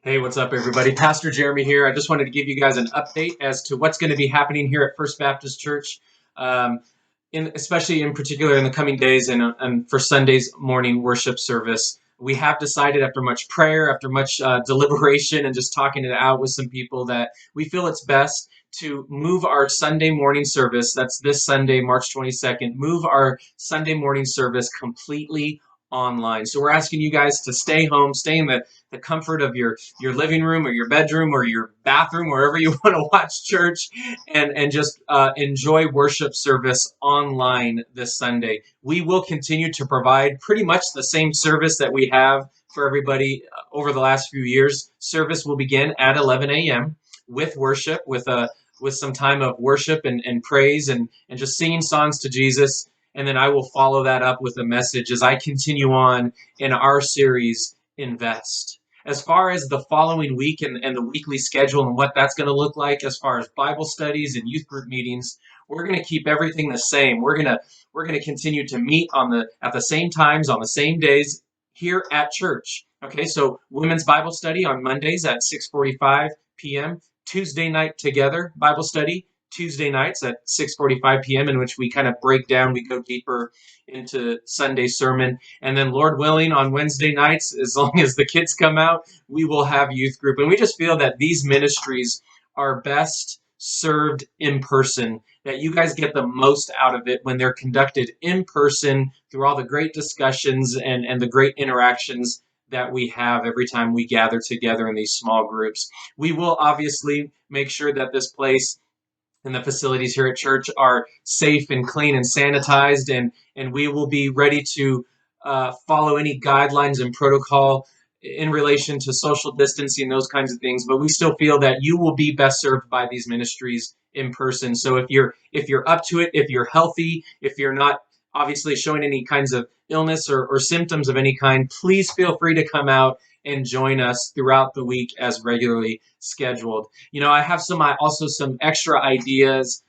Hey, what's up, everybody? Pastor Jeremy here. I just wanted to give you guys an update as to what's going to be happening here at First Baptist Church, um, especially in particular in the coming days and for Sunday's morning worship service. We have decided after much prayer, after much deliberation, and just talking it out with some people that we feel it's best to move our Sunday morning service, that's this Sunday, March 22nd, move our Sunday morning service completely online. So we're asking you guys to stay home, stay in the comfort of your living room or your bedroom or your bathroom, wherever you want to watch church, and just enjoy worship service online this Sunday. We will continue to provide pretty much the same service that we have for everybody over the last few years. Service will begin at 11 a.m. with worship, with some time of worship and praise and just singing songs to Jesus. And then I will follow that up with a message as I continue on in our series, Invest. As far as the following week and the weekly schedule and what that's going to look like as far as Bible studies and youth group meetings, we're going to keep everything the same. We're going to continue to meet at the same times on the same days here at church. Okay, so women's Bible study on Mondays at 6:45 p.m. Tuesday night together Bible study Tuesday nights at 6:45 p.m. in which we kind of break down, we go deeper into Sunday sermon. And then Lord willing, on Wednesday nights, as long as the kids come out, we will have youth group. And we just feel that these ministries are best served in person, that you guys get the most out of it when they're conducted in person through all the great discussions and the great interactions that we have every time we gather together in these small groups. We will obviously make sure that this place and the facilities here at church are safe and clean and sanitized, and we will be ready to follow any guidelines and protocol in relation to social distancing, those kinds of things. But we still feel that you will be best served by these ministries in person. So if you're up to it, if you're healthy, if you're not obviously showing any kinds of illness or symptoms of any kind, please feel free to come out and join us throughout the week as regularly scheduled. I have also some extra ideas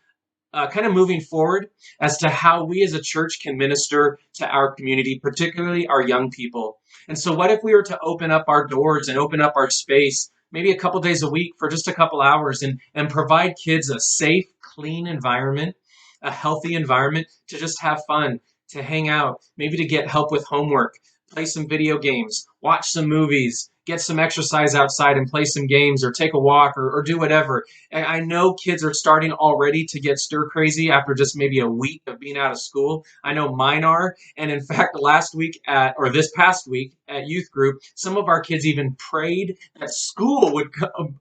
kind of moving forward as to how we as a church can minister to our community, particularly our young people. And so what if we were to open up our doors and open up our space maybe a couple days a week for just a couple hours and provide kids a safe, clean environment, a healthy environment to just have fun, to hang out, maybe to get help with homework, play some video games, watch some movies, get some exercise outside and play some games or take a walk or do whatever. And I know kids are starting already to get stir crazy after just maybe a week of being out of school. I know mine are. And in fact, this past week at youth group, some of our kids even prayed that school would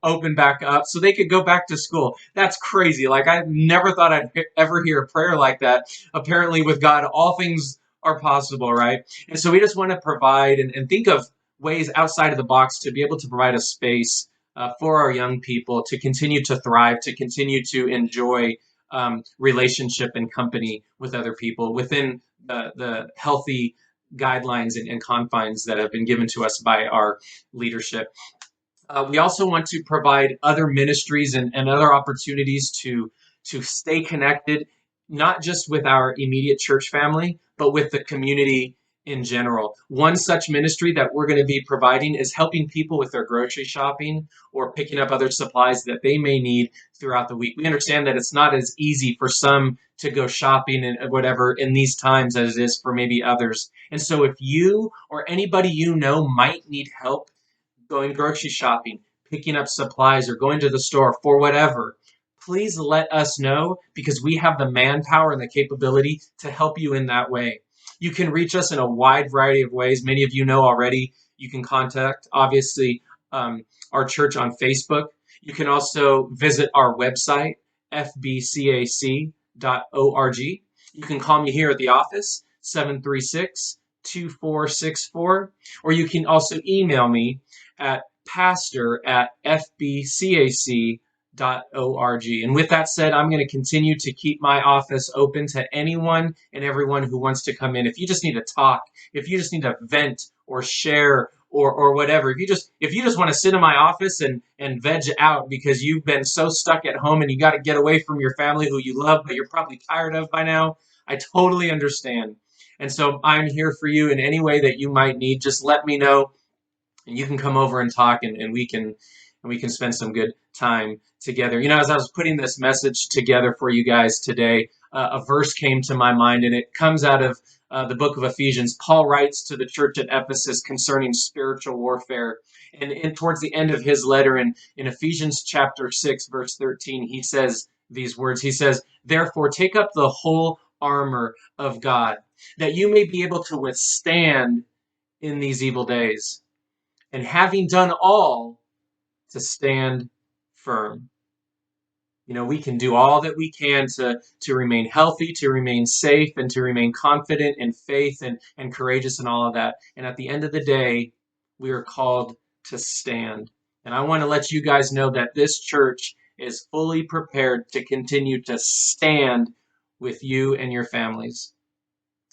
open back up so they could go back to school. That's crazy. Like, I never thought I'd ever hear a prayer like that. Apparently with God, all things are possible, right? And so we just want to provide and think of ways outside of the box to be able to provide a space for our young people to continue to thrive, to continue to enjoy relationship and company with other people within the healthy guidelines and confines that have been given to us by our leadership. We also want to provide other ministries and other opportunities to stay connected, not just with our immediate church family, but with the community in general. One such ministry that we're going to be providing is helping people with their grocery shopping or picking up other supplies that they may need throughout the week. We understand that it's not as easy for some to go shopping and whatever in these times as it is for maybe others. And so if you or anybody you know might need help going grocery shopping, picking up supplies, or going to the store for whatever, please let us know, because we have the manpower and the capability to help you in that way. You can reach us in a wide variety of ways. Many of you know already. You can contact, obviously, our church on Facebook. You can also visit our website, FBCAC.org. You can call me here at the office, 736-2464, or you can also email me at pastor@fbcac.org. And with that said, I'm going to continue to keep my office open to anyone and everyone who wants to come in. If you just need to talk, if you just need to vent or share or whatever, if you just want to sit in my office and veg out because you've been so stuck at home and you got to get away from your family who you love but you're probably tired of by now, I totally understand. And so I'm here for you in any way that you might need. Just let me know. and you can come over and talk, and we can spend some good time together. You know, as I was putting this message together for you guys today, a verse came to my mind, and it comes out of the book of Ephesians. Paul writes to the church at Ephesus concerning spiritual warfare. And towards the end of his letter in Ephesians chapter 6, verse 13, he says these words. He says, "Therefore, take up the whole armor of God, that you may be able to withstand in these evil days, and having done all, to stand firm." You know, we can do all that we can to remain healthy, to remain safe, and to remain confident in faith and courageous and all of that. And at the end of the day, we are called to stand. And I want to let you guys know that this church is fully prepared to continue to stand with you and your families.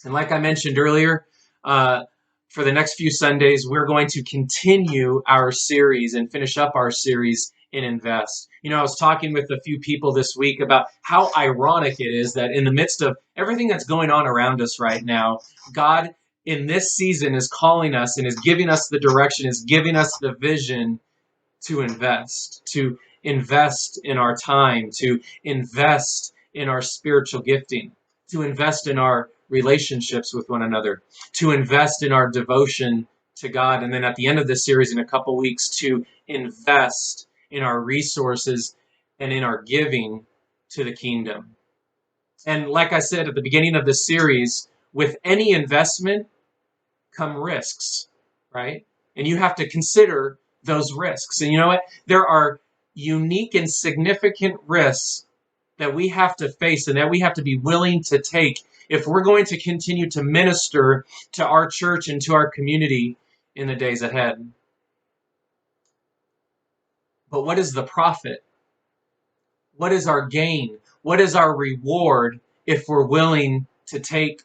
And like I mentioned earlier, for the next few Sundays, we're going to continue our series and finish up our series in Invest. You know, I was talking with a few people this week about how ironic it is that in the midst of everything that's going on around us right now, God in this season is calling us and is giving us the direction, is giving us the vision to invest in our time, to invest in our spiritual gifting, to invest in our relationships with one another, to invest in our devotion to God. And then at the end of this series in a couple weeks, to invest in our resources and in our giving to the kingdom. And like I said at the beginning of this series, with any investment come risks, right? And you have to consider those risks. And you know what? There are unique and significant risks that we have to face and that we have to be willing to take if we're going to continue to minister to our church and to our community in the days ahead. But what is the profit? What is our gain? What is our reward if we're willing to take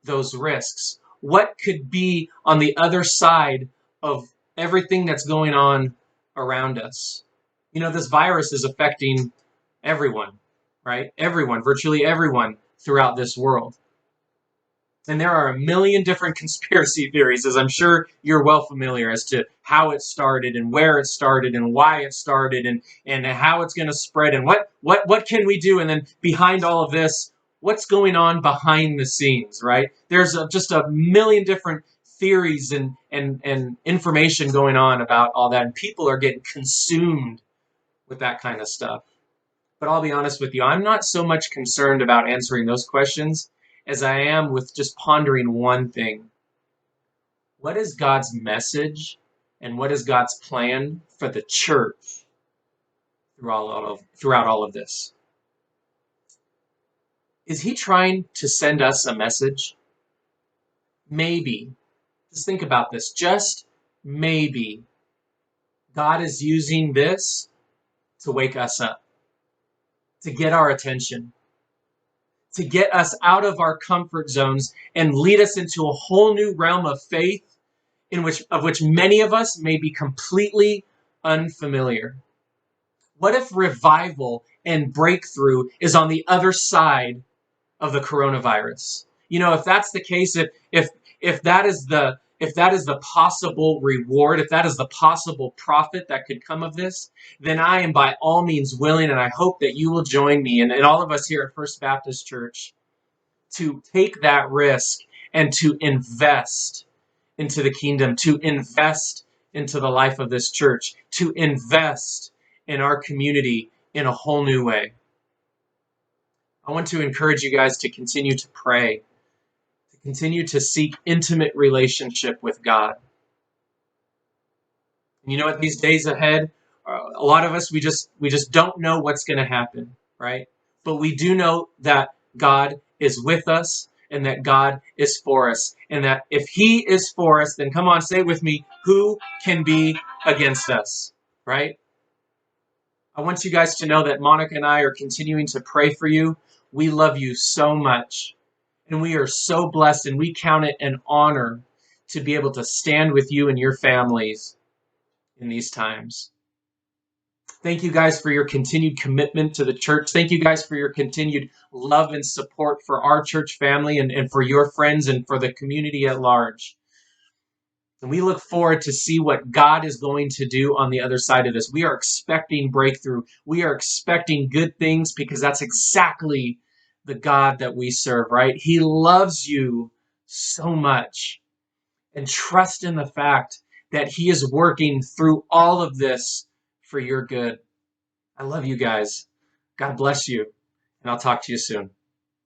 those risks? What could be on the other side of everything that's going on around us? You know, this virus is affecting everyone, right? Everyone, virtually everyone throughout this world. And there are a million different conspiracy theories, as I'm sure you're well familiar, as to how it started and where it started and why it started and how it's going to spread and what can we do? And then behind all of this, what's going on behind the scenes, right? There's just a million different theories and information going on about all that. And people are getting consumed with that kind of stuff. But I'll be honest with you, I'm not so much concerned about answering those questions as I am with just pondering one thing. What is God's message and what is God's plan for the church throughout all of this? Is he trying to send us a message? Maybe. Just think about this. Just maybe God is using this to wake us up, to get our attention, to get us out of our comfort zones and lead us into a whole new realm of faith of which many of us may be completely unfamiliar. What if revival and breakthrough is on the other side of the coronavirus? You know, if that's the case, if that is the possible reward, if that is the possible profit that could come of this, then I am by all means willing, and I hope that you will join me and all of us here at First Baptist Church to take that risk and to invest into the kingdom, to invest into the life of this church, to invest in our community in a whole new way. I want to encourage you guys to continue to pray, to continue to seek intimate relationship with God. And you know what? These days ahead, a lot of us, we just don't know what's going to happen, right? But we do know that God is with us and that God is for us. And that if he is for us, then come on, say it with me, who can be against us, right? I want you guys to know that Monica and I are continuing to pray for you. We love you so much. And we are so blessed, and we count it an honor to be able to stand with you and your families in these times. Thank you guys for your continued commitment to the church. Thank you guys for your continued love and support for our church family and for your friends and for the community at large. And we look forward to see what God is going to do on the other side of this. We are expecting breakthrough. We are expecting good things because that's exactly the God that we serve, right? He loves you so much. And trust in the fact that He is working through all of this for your good. I love you guys. God bless you. And I'll talk to you soon.